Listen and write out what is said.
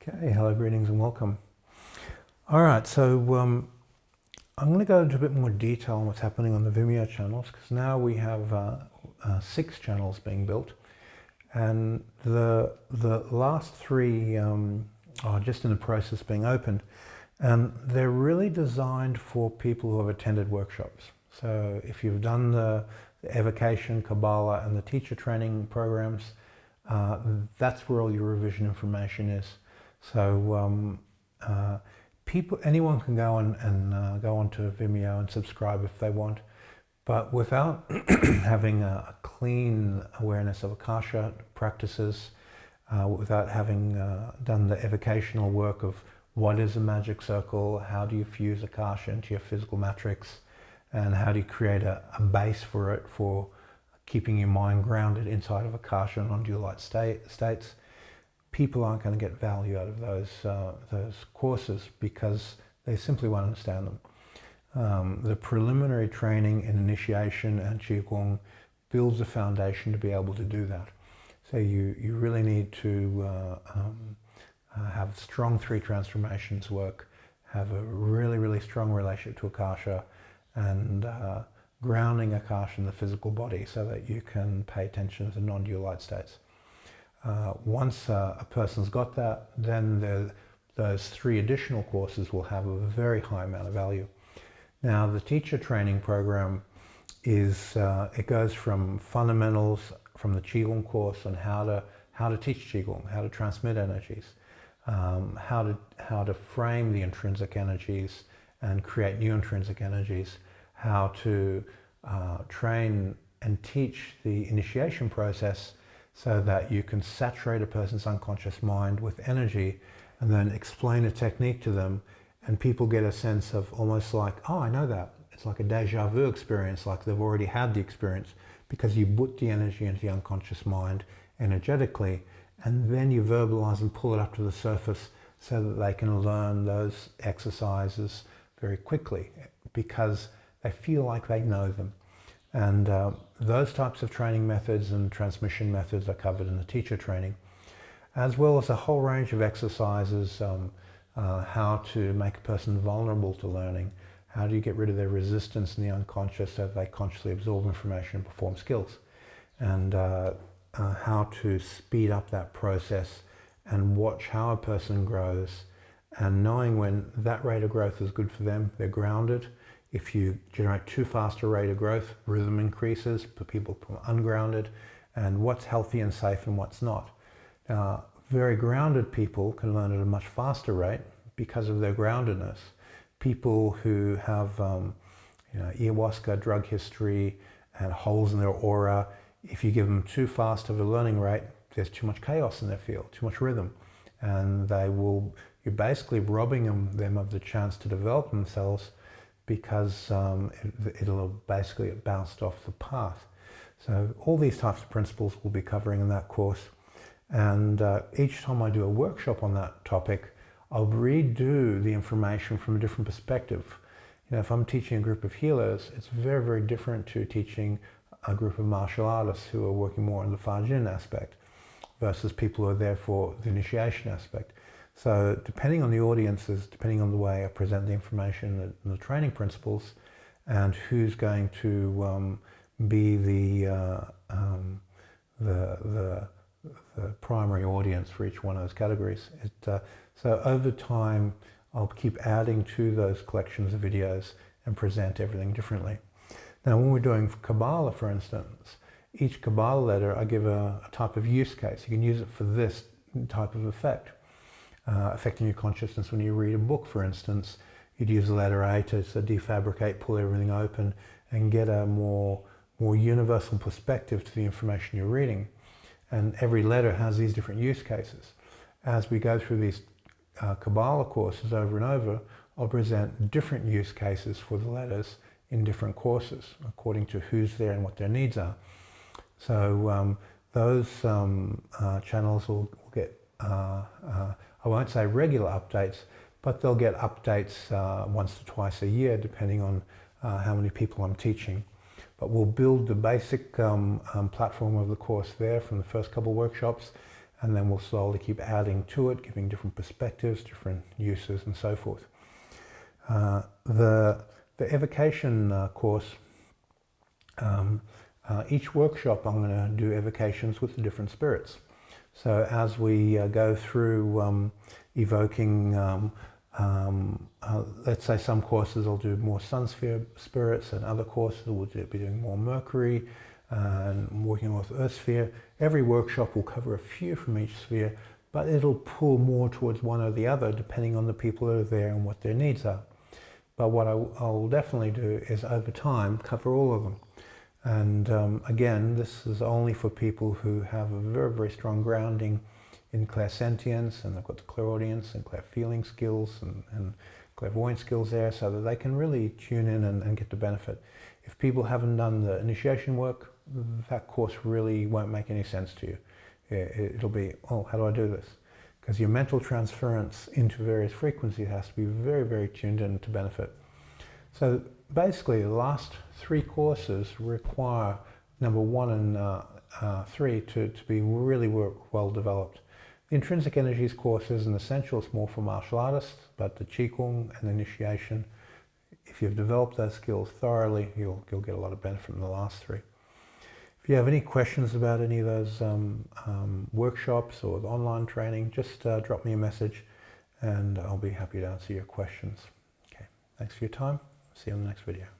Okay, hello, greetings and welcome. All right, so I'm going to go into a bit more detail on what's happening on the Vimeo channels, because now we have 6 channels being built, and the last 3 are just in the process of being opened, and they're really designed for people who have attended workshops. So if you've done the Evocation, Kabbalah, and the teacher training programs, that's where all your revision information is. So anyone can go and go onto Vimeo and subscribe if they want, but without having a clean awareness of Akasha practices, without having done the evocational work of what is a magic circle, how do you fuse Akasha into your physical matrix, and how do you create a base for it for keeping your mind grounded inside of Akasha and non-dual light states, people aren't going to get value out of those courses because they simply won't understand them. The preliminary training in initiation and Qigong builds a foundation to be able to do that. So you really need to have strong 3 transformations work, have a really strong relationship to Akasha, and grounding Akasha in the physical body so that you can pay attention to non-dual light states. Once a person's got that, then those 3 additional courses will have a very high amount of value. Now, the teacher training program is, it goes from fundamentals from the Qigong course on how to teach Qigong, how to transmit energies, how to frame the intrinsic energies and create new intrinsic energies, how to train and teach the initiation process so that you can saturate a person's unconscious mind with energy and then explain a technique to them, and people get a sense of almost like, oh, I know that. It's like a deja vu experience, like they've already had the experience, because you put the energy into the unconscious mind energetically, and then you verbalize and pull it up to the surface so that they can learn those exercises very quickly because they feel like they know them. And those types of training methods and transmission methods are covered in the teacher training, as well as a whole range of exercises, how to make a person vulnerable to learning, how do you get rid of their resistance in the unconscious so that they consciously absorb information and perform skills, and how to speed up that process and watch how a person grows, and knowing when that rate of growth is good for them, they're grounded. If you generate too fast a rate of growth, rhythm increases, but people become ungrounded, and what's healthy and safe and what's not. Very grounded people can learn at a much faster rate because of their groundedness. People who have ayahuasca drug history and holes in their aura, if you give them too fast of a learning rate, there's too much chaos in their field, too much rhythm, and you're basically robbing them of the chance to develop themselves, because it'll basically bounce off the path. So all these types of principles we'll be covering in that course. And each time I do a workshop on that topic, I'll redo the information from a different perspective. If I'm teaching a group of healers, it's very different to teaching a group of martial artists who are working more on the Fajin aspect versus people who are there for the initiation aspect. So depending on the audiences, depending on the way I present the information and the training principles, and who's going to be the primary audience for each one of those categories. So over time, I'll keep adding to those collections of videos and present everything differently. Now, when we're doing Kabbalah, for instance, each Kabbalah letter, I give a type of use case. You can use it for this type of effect. Affecting your consciousness. When you read a book, for instance, you'd use the letter A to defabricate, pull everything open, and get a more universal perspective to the information you're reading. And every letter has these different use cases. As we go through these Kabbalah courses over and over, I'll present different use cases for the letters in different courses, according to who's there and what their needs are. So those channels will get I won't say regular updates, but they'll get updates once to twice a year, depending on how many people I'm teaching. But we'll build the basic platform of the course there from the first couple of workshops, and then we'll slowly keep adding to it, giving different perspectives, different uses, and so forth. The Evocation course, each workshop I'm going to do evocations with the different spirits. So as we go through evoking, let's say some courses I'll do more sun sphere spirits, and other courses we'll be doing more Mercury and working with Earth sphere. Every workshop will cover a few from each sphere, but it'll pull more towards one or the other depending on the people that are there and what their needs are. But what I'll definitely do is over time cover all of them. And again, this is only for people who have a very, very strong grounding in clairsentience, and they've got the clairaudience and clairfeeling skills and clairvoyant skills there, so that they can really tune in and get the benefit. If people haven't done the initiation work, that course really won't make any sense to you. It'll be, oh, how do I do this? Because your mental transference into various frequencies has to be very, very tuned in to benefit. So basically, the last 3 courses require number 1 and 3 to be really well developed. The Intrinsic Energies course isn't essential, it's more for martial artists, but the Qigong and the initiation, if you've developed those skills thoroughly, you'll get a lot of benefit from the last 3. If you have any questions about any of those workshops or the online training, just drop me a message and I'll be happy to answer your questions. Okay, thanks for your time. See you on the next video.